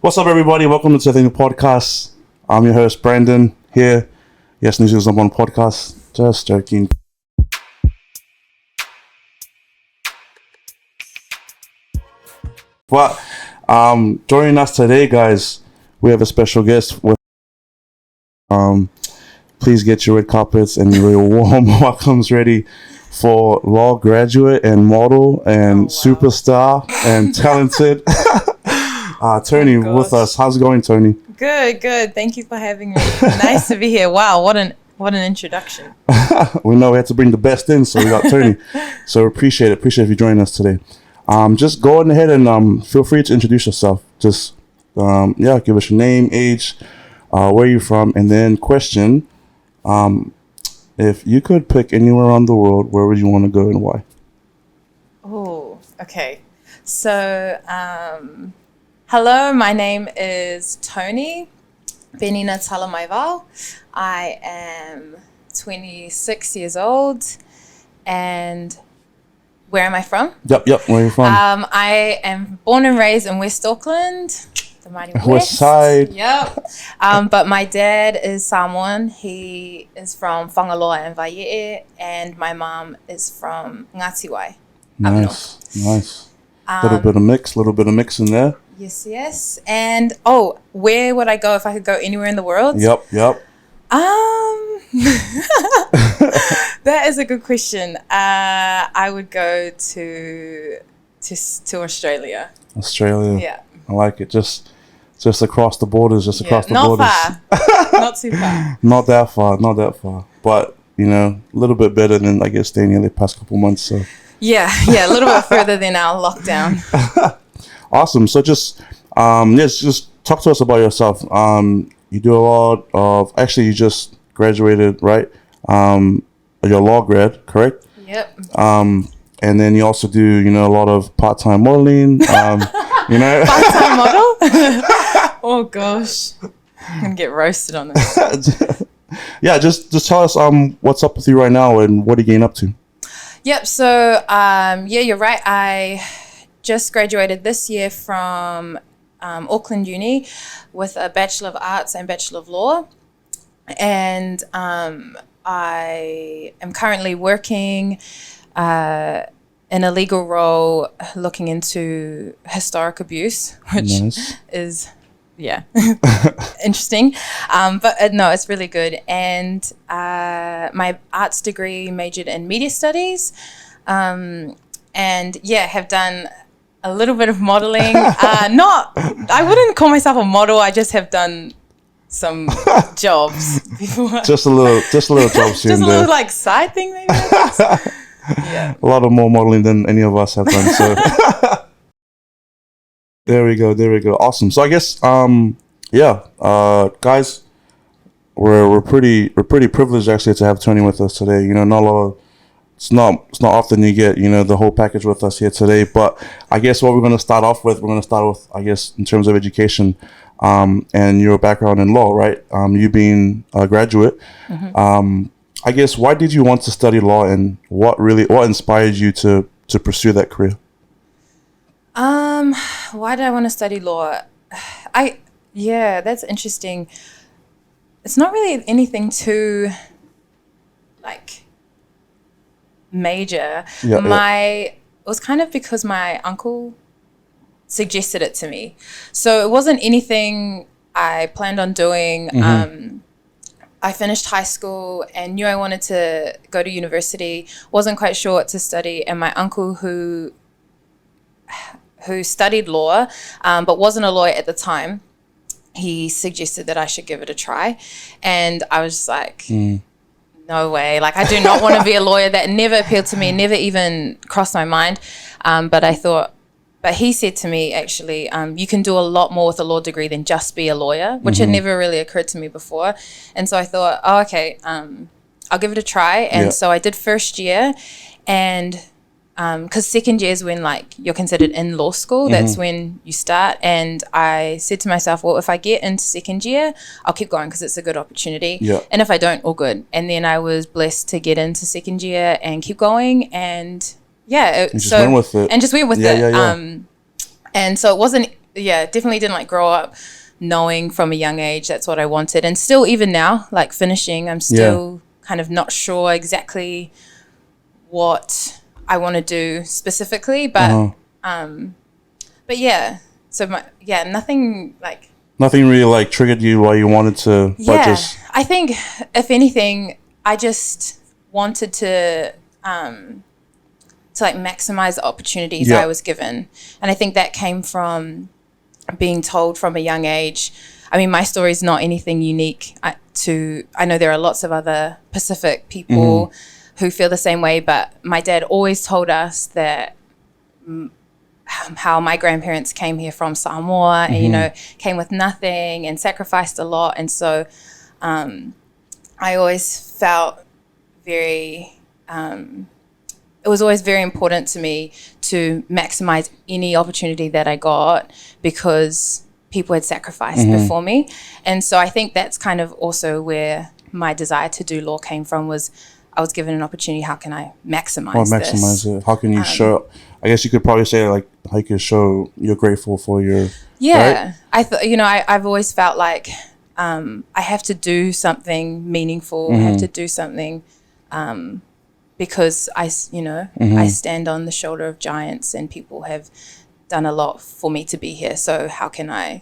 What's up, everybody? Welcome to the podcast. I'm your host, Brandon, here. Yes, New Zealand's number one podcast. Just joking. But joining us today, guys, we have a special guest with please get your red carpets and your warm welcomes ready for law graduate and model and superstar and talented Toni with us. How's it going, Toni? Good. Thank you for having me. Nice to be here. Wow, what an introduction. We know we had to bring the best in, so we got Toni. So appreciate it. Appreciate you joining us today. Just go ahead and feel free to introduce yourself. Just give us your name, age, where you're from, and then question. If you could pick anywhere around the world, where would you want to go and why? Oh, okay. So, hello, my name is Toni Penina. I am 26 years old, and where am I from? Yep. Where are you from? I am born and raised in West Auckland. The mighty West Side. Yep. But my dad is Samoan. He is from Whangaroa and Vai'e, and my mom is from Ngātiwai. Nice. Little bit of mix in there. Yes. And where would I go if I could go anywhere in the world? Yep. That is a good question. I would go to Australia. Australia. Yeah. I like it. Just across the borders, across the borders. Not far. Not too far. Not that far. But, a little bit better than, I guess, staying here the past couple months. So. Yeah, a little bit further than our lockdown. Awesome. So just talk to us about yourself. You do a lot of, actually, you just graduated, right? You're a law grad, correct? Yep. And then you also do, a lot of part-time modeling. Part-time model? Oh gosh, I'm gonna get roasted on this. Yeah, just tell us what's up with you right now and what are you getting up to? Yep. So you're right. I just graduated this year from Auckland Uni with a Bachelor of Arts and Bachelor of Law, and I am currently working in a legal role looking into historic abuse, which is interesting. But no, it's really good. And my arts degree majored in media studies, and have done a little bit of modeling. I wouldn't call myself a model. I just have done some jobs before. Just a little jobs here. Just a little like side thing, maybe. Yeah. A lot of more modeling than any of us have done. So there we go. Awesome. So I guess guys, we're pretty privileged actually to have Toni with us today. It's not often you get the whole package with us here today. But I guess what we're going to start with, I guess, in terms of education, and your background in law, right? You being a graduate. Mm-hmm. I guess, why did you want to study law, and what inspired you to pursue that career? Why did I want to study law? That's interesting. It's not really anything too major. It was kind of because my uncle suggested it to me. So it wasn't anything I planned on doing. Mm-hmm. I finished high school and knew I wanted to go to university, wasn't quite sure what to study, and my uncle who studied law but wasn't a lawyer at the time, he suggested that I should give it a try. And I was just like, no way. I do not want to be a lawyer. That never appealed to me, never even crossed my mind. But he said to me, actually, you can do a lot more with a law degree than just be a lawyer, which had never really occurred to me before. And so I thought, okay, I'll give it a try. And so I did first year, and because second year is when you're considered in law school. That's when you start. And I said to myself, well, if I get into second year, I'll keep going because it's a good opportunity. And if I don't, all good. And then I was blessed to get into second year and keep going. And just went with it. And so it wasn't definitely didn't like grow up knowing from a young age that's what I wanted. And still, even now, like finishing, I'm still kind of not sure exactly what I want to do specifically, but yeah. So nothing like. Nothing really like triggered you while you wanted to. Yeah, I think if anything, I just wanted to like maximize the opportunities I was given, and I think that came from being told from a young age. I mean, my story is not anything unique. I know there are lots of other Pacific people who feel the same way, but my dad always told us that how my grandparents came here from Samoa and, you know, came with nothing and sacrificed a lot. And so I always felt very, it was always very important to me to maximize any opportunity that I got because people had sacrificed before me. And so I think that's kind of also where my desire to do law came from, was I was given an opportunity. How can I maximize this? It? How can you show? I guess you could probably say like how you could show you're grateful for your. Yeah, right? I've always felt like I have to do something meaningful. I have to do something because I stand on the shoulder of giants, and people have done a lot for me to be here. So how can I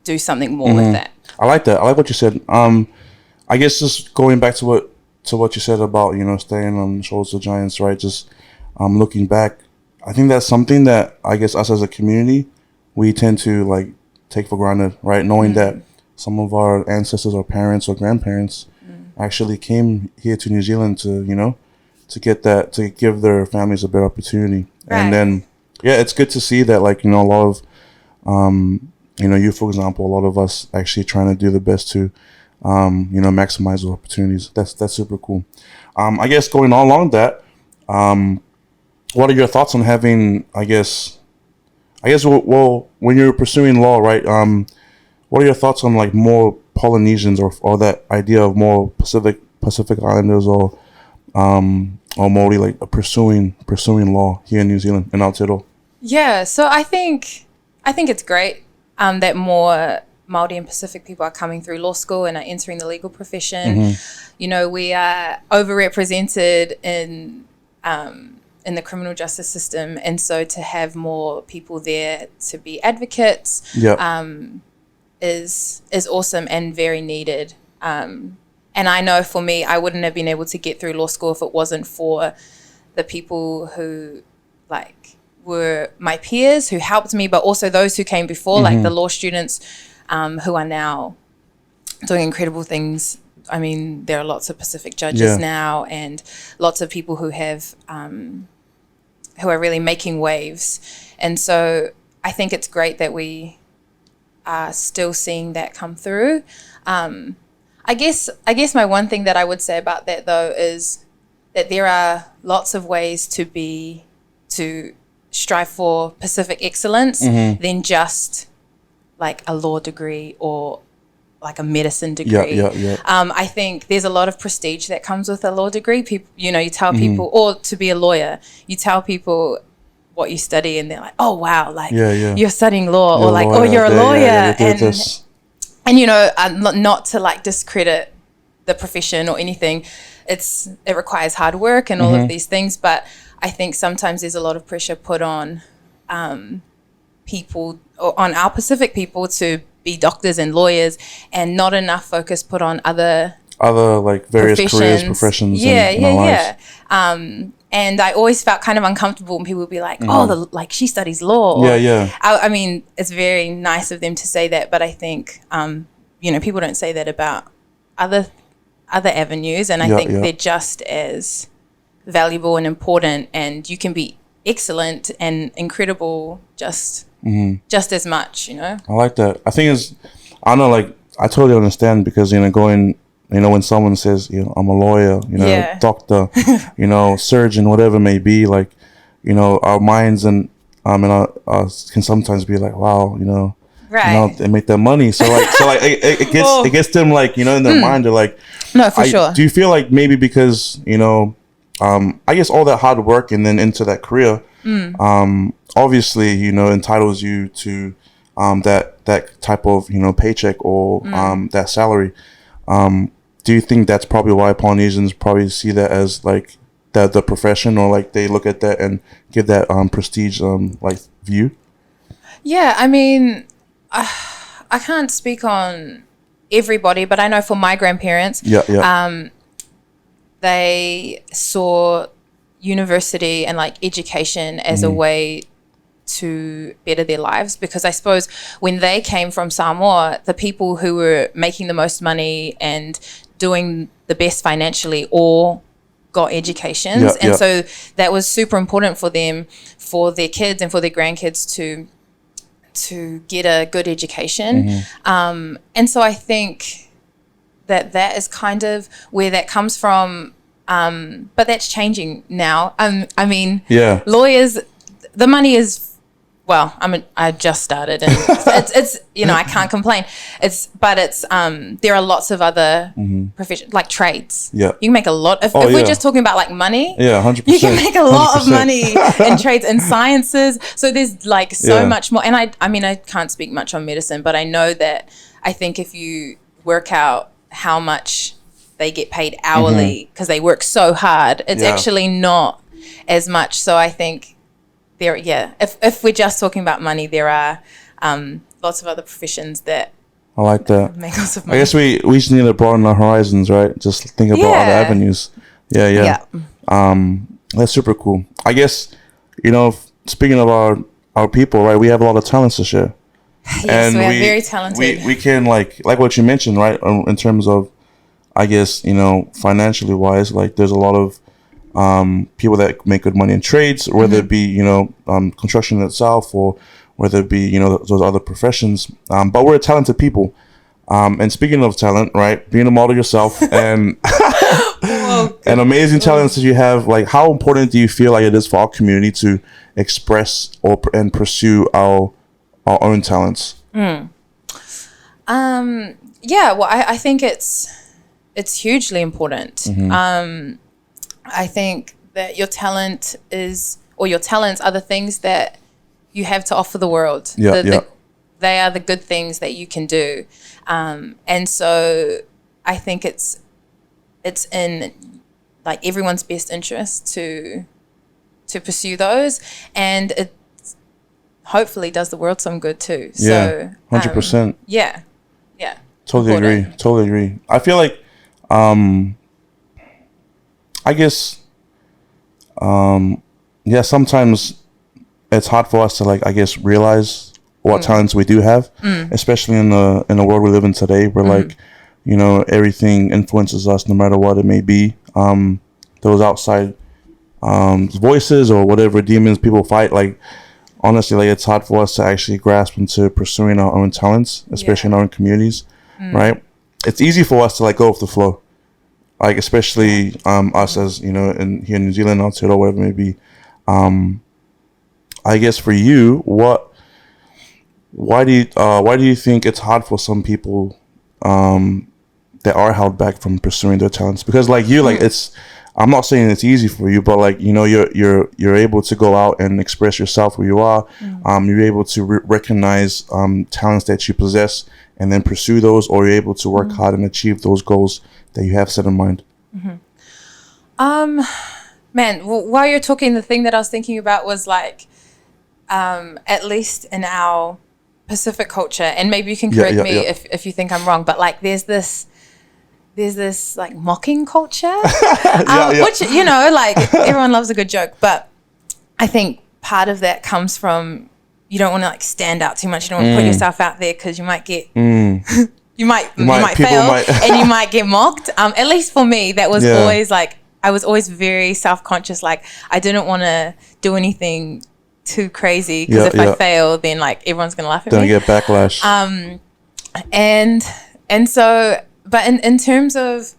do something more with that? I like that. I like what you said. I guess just going back to what you said about, you know, staying on the shoulders of giants, right? Just looking back, I think that's something that I guess us as a community, we tend to like take for granted, right? Knowing that some of our ancestors or parents or grandparents actually came here to New Zealand to, you know, to get that, to give their families a better opportunity. Right. And then, yeah, it's good to see that, like, you know, a lot of, you know, you, for example, a lot of us actually trying to do the best to, you know, maximize those opportunities. That's super cool. I guess going on along that, what are your thoughts on having, I guess, well, when you're pursuing law, right? What are your thoughts on like more Polynesians or that idea of more Pacific Islanders or Maori like pursuing law here in New Zealand in Aotearoa? Yeah, so I think it's great that more Māori and Pacific people are coming through law school and are entering the legal profession. You know, we are overrepresented in the criminal justice system, and so to have more people there to be advocates is awesome and very needed. And I know for me, I wouldn't have been able to get through law school if it wasn't for the people who like were my peers who helped me, but also those who came before, like the law students who are now doing incredible things. I mean, there are lots of Pacific judges now, and lots of people who have who are really making waves. And so I think it's great that we are still seeing that come through. I guess my one thing that I would say about that though is that there are lots of ways to strive for Pacific excellence than just like a law degree or like a medicine degree. I think there's a lot of prestige that comes with a law degree. People, you know, you tell people, or to be a lawyer, you tell people what you study and they're like, oh wow, like you're studying law, or like, oh, you're a lawyer. And you know, not to like discredit the profession or anything, it requires hard work and all of these things, but I think sometimes there's a lot of pressure put on people, or on our Pacific people, to be doctors and lawyers, and not enough focus put on other like various professions. And I always felt kind of uncomfortable when people would be like, oh, like she studies law. I mean, it's very nice of them to say that, but I think, you know, people don't say that about other avenues, and I think they're just as valuable and important, and you can be excellent and incredible just as much, you know. I like that. I think I know, like, I totally understand, because, you know, you know, when someone says, you know, I'm a lawyer, you know, doctor, you know, surgeon, whatever it may be, like, you know, our minds and can sometimes be like, wow, you know, you know, they make that money. So like it gets them, like, you know, in their mind, they're like, no, for sure. Do you feel like maybe because, you know, I guess all that hard work and then into that career, Obviously, entitles you to that type of paycheck or that salary. Do you think that's probably why Polynesians probably see that as like the profession, or like they look at that and give that prestige like view? Yeah, I mean, I can't speak on everybody, but I know for my grandparents, they saw university and like education as a way to better their lives, because I suppose when they came from Samoa, the people who were making the most money and doing the best financially all got educations, and so that was super important for them, for their kids and for their grandkids to get a good education. And so I think that is kind of where that comes from, but that's changing now. I mean, lawyers, the money is, well, I just started, and it's I can't complain. There are lots of other professions, like trades. Yeah, you can make a lot of. If we're just talking about like money, 100%. You can make a lot of money in trades and sciences. So there's like so much more. And I mean, I can't speak much on medicine, but I know that I think if you work out how much they get paid hourly because they work so hard, it's actually not as much. So I think. If we're just talking about money, there are lots of other professions that I like that. Make lots of money. I guess we just need to broaden our horizons, right? Just think about other avenues. Yeah. That's super cool. I guess, speaking of our people, right? We have a lot of talents to share. Yes, and we are very talented. We can like what you mentioned, right? In terms of, I guess, financially wise, like there's a lot of people that make good money in trades, whether it be construction itself, or whether it be those other professions. But we're talented people. And speaking of talent, right, being a model yourself and and amazing talents that you have, like how important do you feel like it is for our community to express and pursue our own talents? Well, I think it's hugely important. I think that your talents are the things that you have to offer the world. They are the good things that you can do. And so I think it's in like everyone's best interest to pursue those, and it hopefully does the world some good too. So 100%. Yeah. Totally agree. I feel like I guess, sometimes it's hard for us to like, I guess, realize what talents we do have, especially in the world we live in today, where like, everything influences us no matter what it may be. Those outside voices or whatever demons people fight, like honestly, like it's hard for us to actually grasp into pursuing our own talents, especially in our own communities, right? It's easy for us to like go with the flow. Like especially us as here in New Zealand, Aotearoa, whatever it may be. I guess for you, why do you think it's hard for some people that are held back from pursuing their talents? Because like you, like I'm not saying it's easy for you, but like you're able to go out and express yourself who you are. You're able to recognize talents that you possess and then pursue those, or you're able to work hard and achieve those goals that you have set in mind. Man, while you're talking, the thing that I was thinking about was like, at least in our Pacific culture, and maybe you can correct me if you think I'm wrong, but like there's this like mocking culture, which like everyone loves a good joke, but I think part of that comes from you don't want to like stand out too much. You don't want to put yourself out there because you might get you might fail and you might get mocked. At least for me, that was always like, I was always very self-conscious. Like I didn't want to do anything too crazy because if I fail, then like everyone's going to laugh at me. Don't get backlash. And so, but in terms of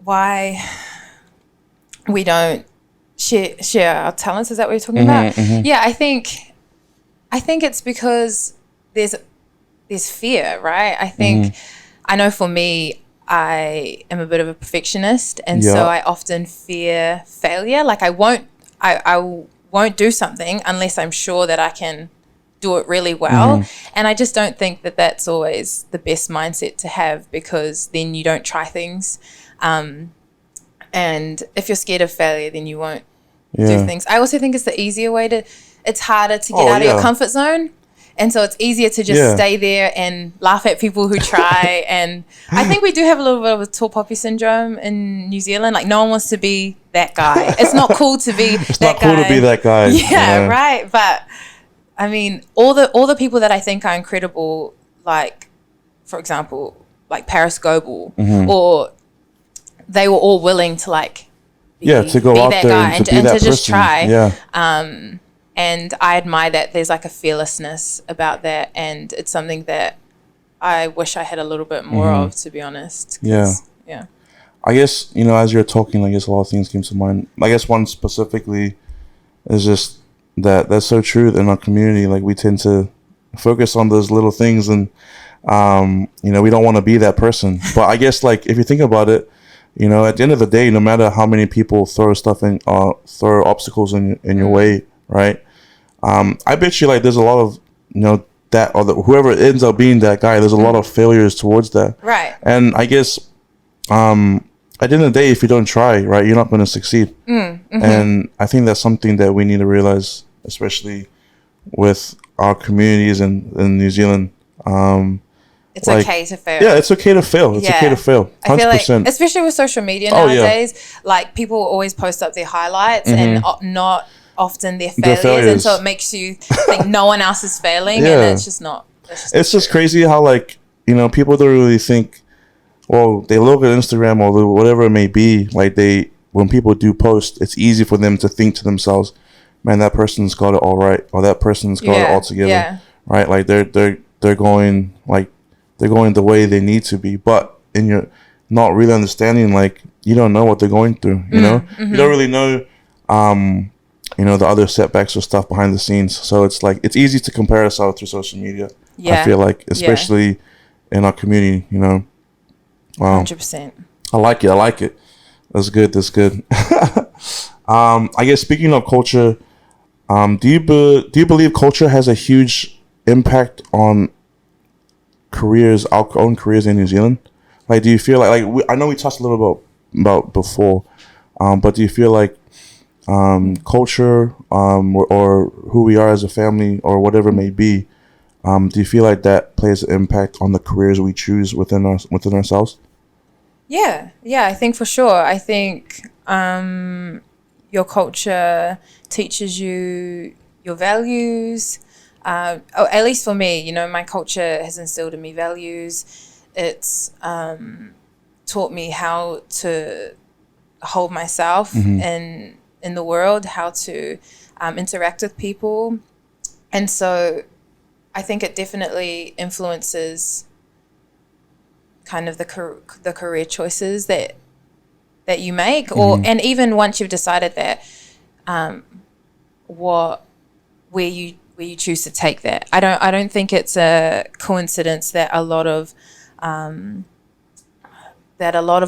why we don't share our talents, is that what you're talking about? Yeah, I think it's because there's fear, right? I think, I know for me, I am a bit of a perfectionist, and so I often fear failure. Like I won't do something unless I'm sure that I can do it really well. And I just don't think that that's always the best mindset to have, because then you don't try things. And if you're scared of failure, then you won't do things. I also think it's harder to get out of your comfort zone. And so it's easier to just stay there and laugh at people who try. And I think we do have a little bit of a tall poppy syndrome in New Zealand. Like, no one wants to be that guy. It's not cool to be it's that guy. It's not cool to be that guy. Yeah, right. But I mean, all the people that I think are incredible, like, for example, like Paris Goebel, or they were all willing to like be that guy and to just try. Yeah. And I admire that there's like a fearlessness about that, and it's something that I wish I had a little bit more of, to be honest. Yeah. I guess, as you're talking, I guess a lot of things came to mind. I guess one specifically is just that's so true in our community. Like, we tend to focus on those little things, and we don't want to be that person. But I guess, like, if you think about it, at the end of the day, no matter how many people throw obstacles in your way, right? I bet you, like, there's a lot of that, or whoever ends up being that guy, there's a lot of failures towards that, right? And I guess at the end of the day, if you don't try, right, you're not going to succeed. And I think that's something that we need to realize, especially with our communities in New Zealand. It's okay to fail. Yeah, it's okay to fail. It's okay to fail. 100%. I feel like, especially with social media nowadays, like, people always post up their highlights and not often their failures. And so it makes you think no one else is failing, and it's just not. It's just crazy how, like, people don't really think. Well, they look at Instagram or whatever it may be. Like, when people do post, it's easy for them to think to themselves, "Man, that person's got it all right," or "That person's got it all together." Right? Like, they're going the way they need to be, but you're not really understanding, like, you don't know what they're going through. You don't really know. The other setbacks or stuff behind the scenes. So it's like, it's easy to compare ourselves through social media. I feel like, especially in our community, 100%. I like it. That's good. I guess, speaking of culture, do you believe culture has a huge impact on our own careers in New Zealand? Like, do you feel like I know we touched a little about before, but do you feel like culture, or who we are as a family, or whatever it may be, do you feel like that plays an impact on the careers we choose within ourselves? Yeah, I think for sure. I think your culture teaches you your values. At least for me, my culture has instilled in me values. It's taught me how to hold myself in the world, how to interact with people. And so I think it definitely influences kind of the career choices that you make, and even once you've decided that, where you choose to take that. I don't think it's a coincidence that a lot of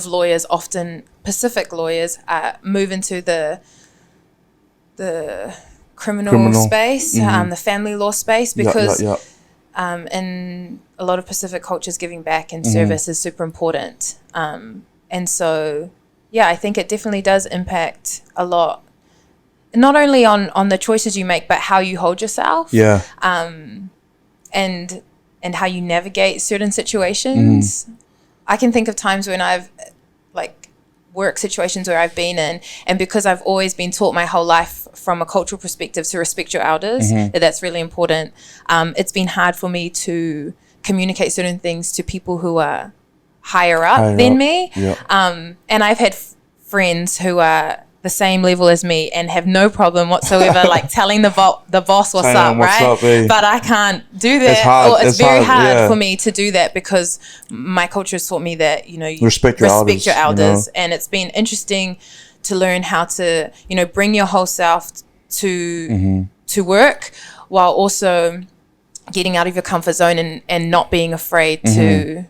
lawyers, often Pacific lawyers, move into the criminal space, the family law space, because in a lot of Pacific cultures, giving back and service is super important. And so, I think it definitely does impact a lot, not only on the choices you make, but how you hold yourself. And how you navigate certain situations. I can think of times when I've, like, work situations where I've been in, and because I've always been taught my whole life from a cultural perspective to respect your elders, that's really important. It's been hard for me to communicate certain things to people who are higher up than me. And I've had friends who are the same level as me and have no problem whatsoever like telling the boss what's up, right? But I can't do that. It's very hard for me to do that, because my culture has taught me that, you respect your elders. And it's been interesting to learn how to, bring your whole self to work, while also getting out of your comfort zone and not being afraid to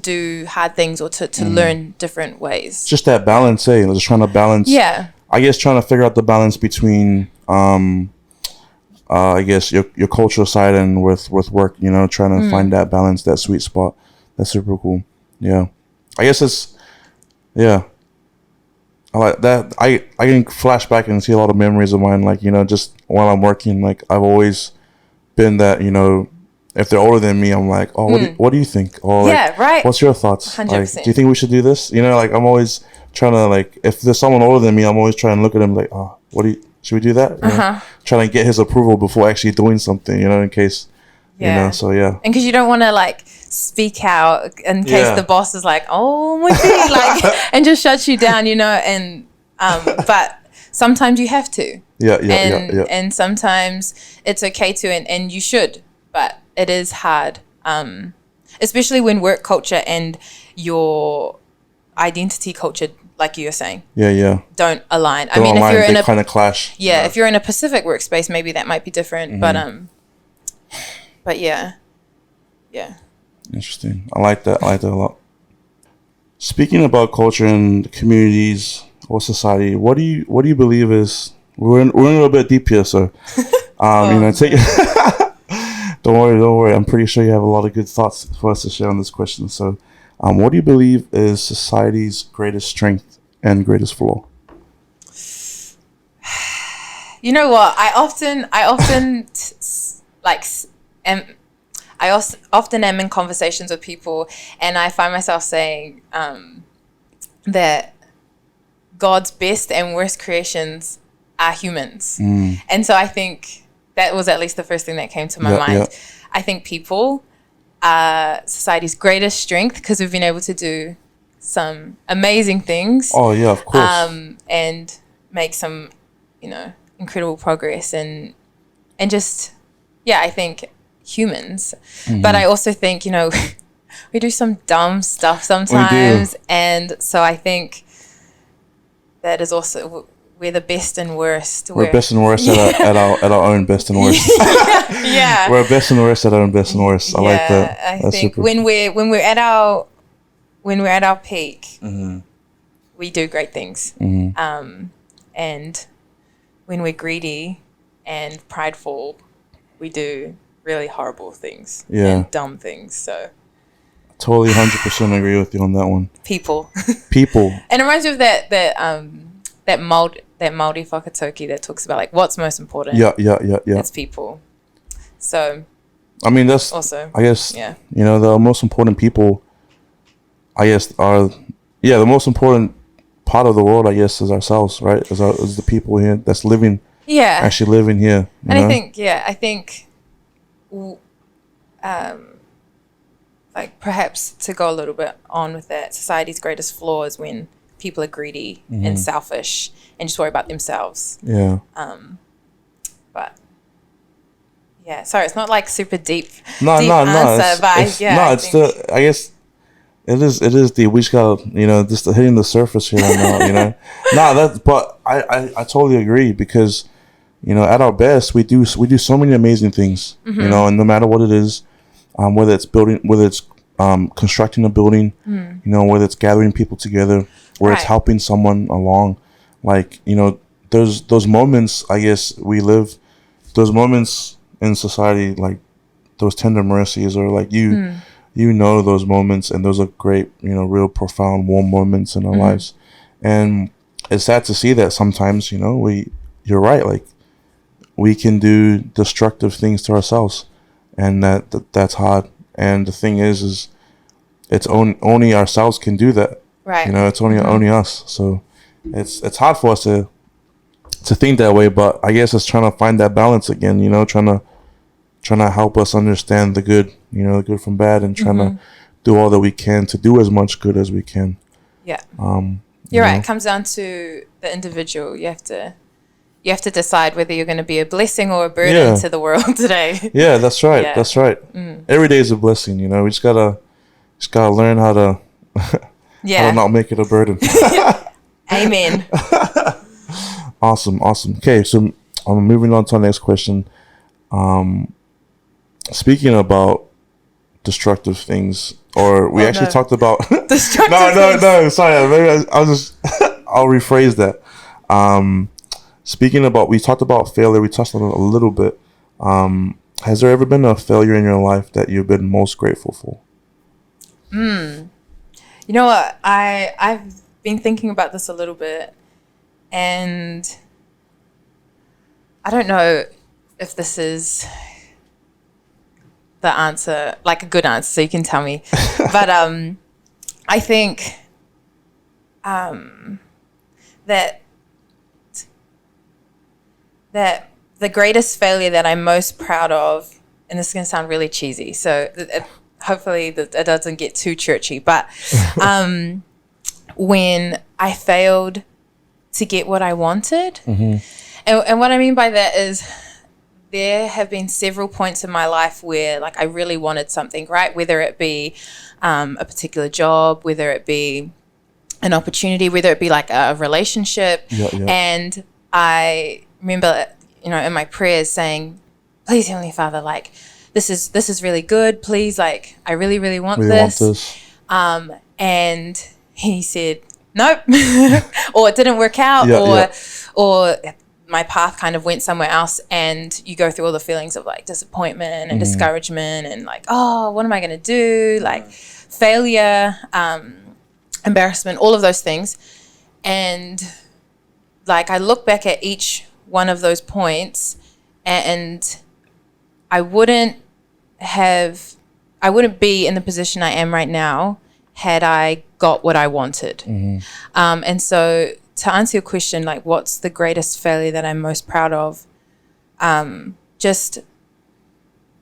do hard things, or to learn different ways. Just that balance, just trying to balance. Yeah. I guess trying to figure out the balance between I guess your cultural side and with work, you know, trying to find that balance, that sweet spot. That's super cool. Yeah, I guess it's yeah. I like that. I can flash back and see a lot of memories of mine. Like, you know, just while I'm working, like I've always been that, you know, if they're older than me, I'm like, oh, what do you think? Or like, Yeah, right. what's your thoughts? 100%. Like, do you think we should do this? You know, like I'm always trying to, like, if there's someone older than me, I'm always trying to look at him like, oh, should we do that? You know, trying to get his approval before actually doing something, you know, in case, you know, so yeah. And because you don't want to like speak out in case the boss is like, oh my God, like, and just shuts you down, you know, and, but sometimes you have to. Yeah. And sometimes it's okay to, and you should, but it is hard, especially when work culture and your identity culture, like you were saying, don't align. I mean, if you're in a kind of clash. Yeah, if you're in a Pacific workspace, maybe that might be different. But yeah. Interesting. I like that a lot. Speaking about culture and communities or society, what do you believe is we're in a little bit deep here, so you know, take don't worry. I'm pretty sure you have a lot of good thoughts for us to share on this question. So, what do you believe is society's greatest strength and greatest flaw? You know what? I often am in conversations with people, and I find myself saying that God's best and worst creations are humans. And so I think that was at least the first thing that came to my mind. Yeah. I think people are society's greatest strength because we've been able to do some amazing things. Oh, yeah, of course. And make some, you know, incredible progress and just, I think humans. But I also think, you know, we do some dumb stuff sometimes. And so I think that is also, we're the best and worst. We're best and worst at our own best and worst. Yeah. We're best and worst at our own best and worst. I like that. I think when we're at our peak, we do great things. And when we're greedy and prideful, we do really horrible things and dumb things. So totally 100% agree with you on that one. People. And it reminds me of that Māori whakatauki that talks about like what's most important. Yeah. It's people. So I mean, that's also, I guess, you know, the most important people, I guess, are the most important part of the world, I guess, is ourselves, right? Is the people here that's living, actually living here. And know? I think, like perhaps to go a little bit on with that, society's greatest flaw is when people are greedy and selfish and just worry about themselves. Yeah. But sorry, it's not like super deep. No. Answer, I guess it is deep. We just gotta, you know, just hitting the surface here right now, you know. But I totally agree because, you know, at our best, we do so many amazing things, you know, and no matter what it is, whether it's constructing a building, you know, whether it's gathering people together, where it's helping someone along, like, you know, there's those moments, I guess we live, those moments in society, like those tender mercies, or like you know, those moments, and those are great, you know, real profound, warm moments in our lives. And it's sad to see that sometimes, you know, you're right, like we can do destructive things to ourselves, and that's hard. And the thing is it's only ourselves can do that. Right. You know, it's only us. So it's hard for us to think that way, but I guess it's trying to find that balance again, you know, trying to help us understand the good, you know, the good from bad, and trying to do all that we can to do as much good as we can. Yeah. You're right. It comes down to the individual. You have to decide whether you're going to be a blessing or a burden to the world today. Yeah, that's right. Yeah. That's right. Every day is a blessing, you know. We just gotta learn how to how to not make it a burden. Amen. Awesome. Okay, so I'm moving on to our next question. Speaking about destructive things, or we talked about destructive no, sorry, maybe I'll rephrase that. speaking about, we talked about failure. We touched on it a little bit. Has there ever been a failure in your life that you've been most grateful for? You know what? I've been thinking about this a little bit, and I don't know if this is the answer, like a good answer, so you can tell me. But I think that the greatest failure that I'm most proud of, and this is going to sound really cheesy, so hopefully it doesn't get too churchy, but when I failed to get what I wanted, and what I mean by that is there have been several points in my life where like I really wanted something, right? Whether it be a particular job, whether it be an opportunity, whether it be like a relationship. And I remember, in my prayers saying, please, Heavenly Father, like this is really good. Please, like I really, really want this. And he said, nope, or it didn't work out, or my path kind of went somewhere else, and you go through all the feelings of like disappointment and discouragement and like, oh, what am I going to do? Like failure, embarrassment, all of those things. And like, I look back at each one of those points, and I wouldn't be in the position I am right now had I got what I wanted. And so to answer your question, like what's the greatest failure that I'm most proud of? Just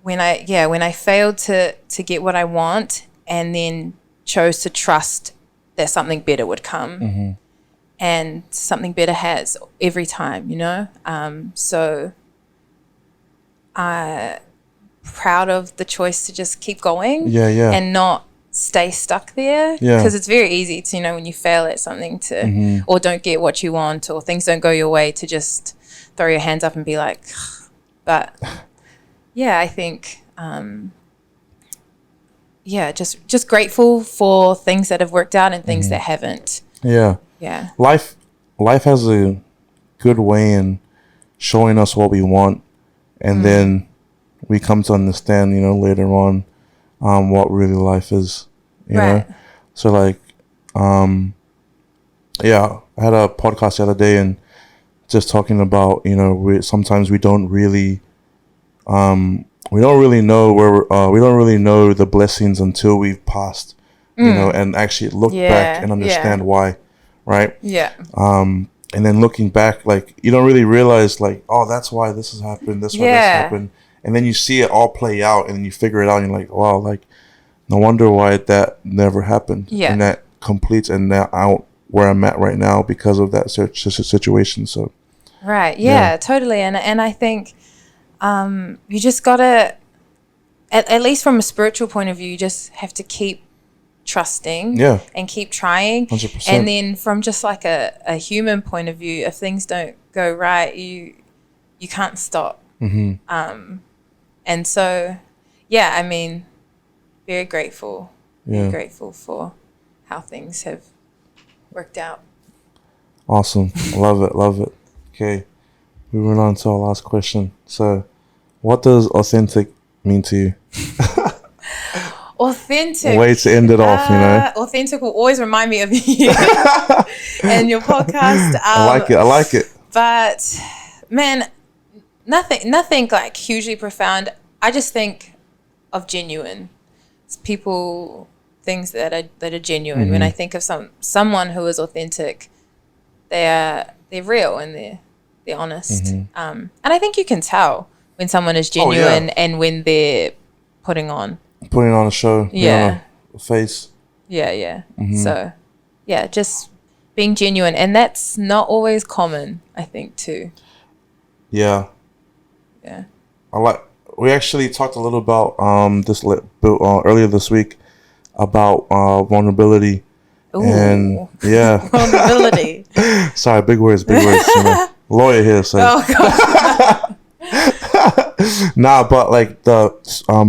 when I failed to get what I want, and then chose to trust that something better would come. And something better has every time, so proud of the choice to just keep going and not stay stuck there, because it's very easy to, when you fail at something to or don't get what you want, or things don't go your way, to just throw your hands up and be like, but I think just grateful for things that have worked out and things that haven't. Life has a good way in showing us what we want, and then we come to understand, later on, what really life is, you know? So like, I had a podcast the other day, and just talking about, sometimes we don't really know we don't really know the blessings until we've passed, and actually look back and understand why, right? And then looking back, like, you don't really realize, like, oh, that's why this has happened, that's why this happened. And then you see it all play out, and then you figure it out, and you're like, wow, like, no wonder why that never happened. And that completes, and now out where I'm at right now because of that situation. So totally. And I think you just gotta, at least from a spiritual point of view, you just have to keep trusting and keep trying. 100%. And then from just like a human point of view, if things don't go right, you can't stop. And so I mean, very grateful for how things have worked out. Awesome. Love it. Okay, moving on to our last question. So what does authentic mean to you? Authentic. Way to end it off, Authentic will always remind me of you and your podcast. I like it. But man, nothing like hugely profound. I just think of genuine. It's things that are genuine. When I think of someone who is authentic, they're real and they're honest. And I think you can tell when someone is genuine and when they're putting on a show, on a face. So just being genuine, and that's not always common, I think, too. We actually talked a little about earlier this week about vulnerability. Ooh. And vulnerability. Sorry, big words. Lawyer here, so. Oh God. Nah, but like the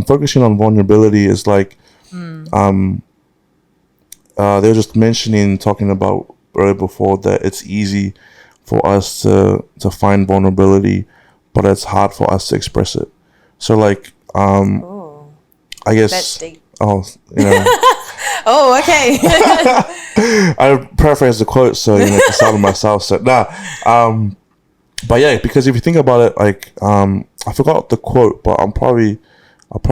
focusing on vulnerability is like they were just talking about earlier before that it's easy for us to find vulnerability, but it's hard for us to express it. So like, Ooh, I guess. that's deep. Oh, you know. Oh, okay. I paraphrase the quote, so you know, to sound myself. So but yeah, because if you think about it, like, I forgot the quote, but I'll probably put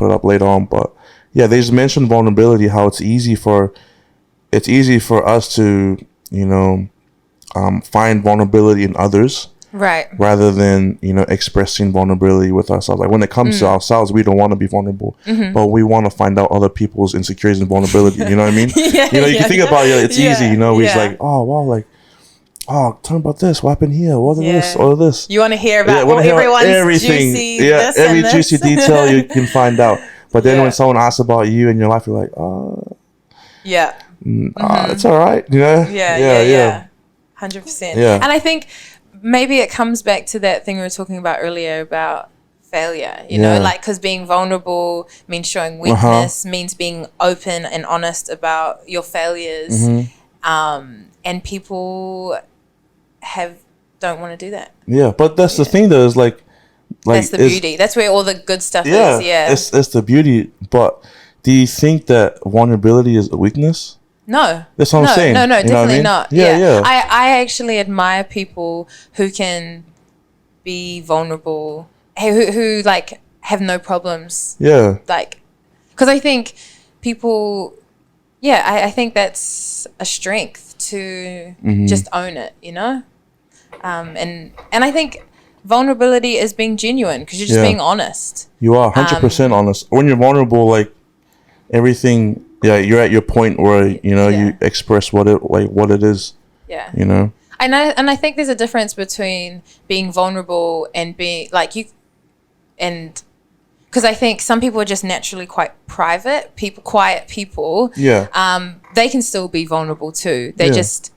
it up later on. But yeah, they just mentioned vulnerability, how it's easy for us to, you know, find vulnerability in others, Right. rather than, you know, expressing vulnerability with ourselves. Like when it comes to ourselves, we don't want to be vulnerable, but we want to find out other people's insecurities and vulnerability. You know what I mean? Yeah, you know, you can think about it. It's easy. You know, we're just yeah. like, oh wow, like, oh, tell me about this. What happened here? What is this? Yeah. All of this. You want to hear about wanna hear about everyone's everything. juicy Yeah, this every and this. juicy detail you can find out. But then Yeah. when someone asks about you and your life, you're like, oh, Yeah. it's all right. You know? Yeah. 100%. Yeah. And I think maybe it comes back to that thing we were talking about earlier about failure, you know, like, because being vulnerable means showing weakness, means being open and honest about your failures. And people don't want to do that. Yeah, but that's the thing though, is like That's the beauty. That's where all the good stuff is. Yeah. It's the beauty. But do you think that vulnerability is a weakness? No. That's what I'm saying. No, You know what I definitely mean? not. Yeah. I actually admire people who can be vulnerable, who like have no problems. Yeah. Like, because I think people, I think that's a strength to just own it, you know? And I think vulnerability is being genuine because you're just being honest. You are 100% honest. When you're vulnerable, like everything, you're at your point where, you know, you express what it is. Yeah. You know? And I think there's a difference between being vulnerable and being like because I think some people are just naturally quite quiet people. Yeah. They can still be vulnerable too. They just,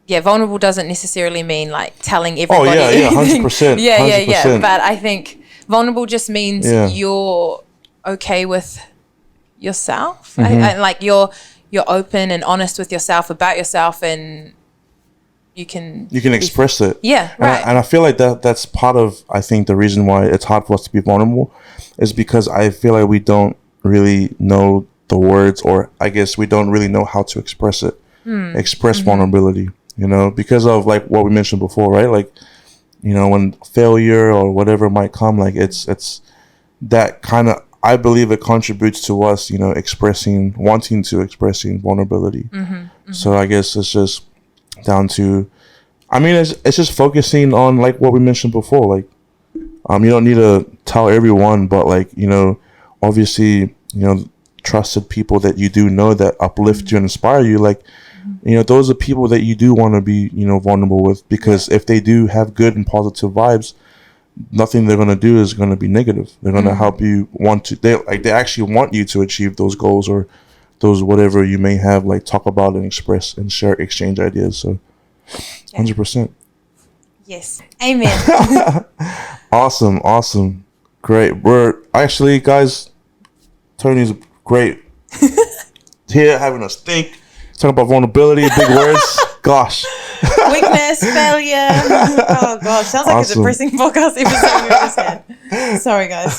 vulnerable doesn't necessarily mean like telling everybody. Oh yeah, everything. 100%. Yeah. But I think vulnerable just means you're okay with yourself. I like you're open and honest with yourself about yourself, and you can express it. Yeah, right. And I feel like that's part of, I think, the reason why it's hard for us to be vulnerable is because I feel like we don't really know the words, or I guess we don't really know how to express it. Express vulnerability, you know, because of like what we mentioned before, right? Like, you know, when failure or whatever might come, like it's that kind of, I believe it contributes to us, you know, wanting to express vulnerability. So I guess it's just down to, I mean, it's just focusing on like what we mentioned before, like, you don't need to tell everyone, but like, you know, obviously, you know, trusted people that you do know that uplift you and inspire you, like, you know, those are people that you do want to be, you know, vulnerable with, because if they do have good and positive vibes, nothing they're going to do is going to be negative. They're going to help you they actually want you to achieve those goals, or those whatever you may have, like talk about and express and share, exchange ideas. So 100%. Yes. Amen. Awesome. Great. We're actually, guys, Tony's great here having us think, talk about vulnerability, big words. Gosh. Weakness, failure. Oh gosh, sounds like a depressing podcast episode we just had. Sorry, guys.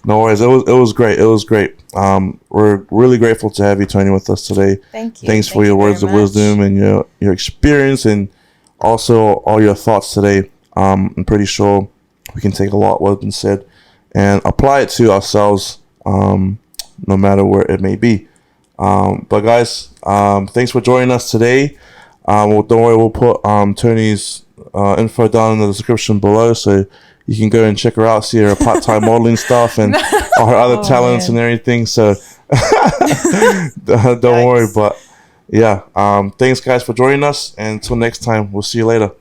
No worries. It was great. We're really grateful to have you, Toni, with us today. Thank you. Thanks for your words of wisdom and your experience, and also all your thoughts today. I'm pretty sure we can take a lot what's been said and apply it to ourselves, no matter where it may be. But guys, thanks for joining us today. Don't worry, we'll put Toni's info down in the description below, so you can go and check her out, see her part-time modeling stuff and all her other talents and everything. So don't worry. But yeah, thanks guys for joining us, and until next time, we'll see you later.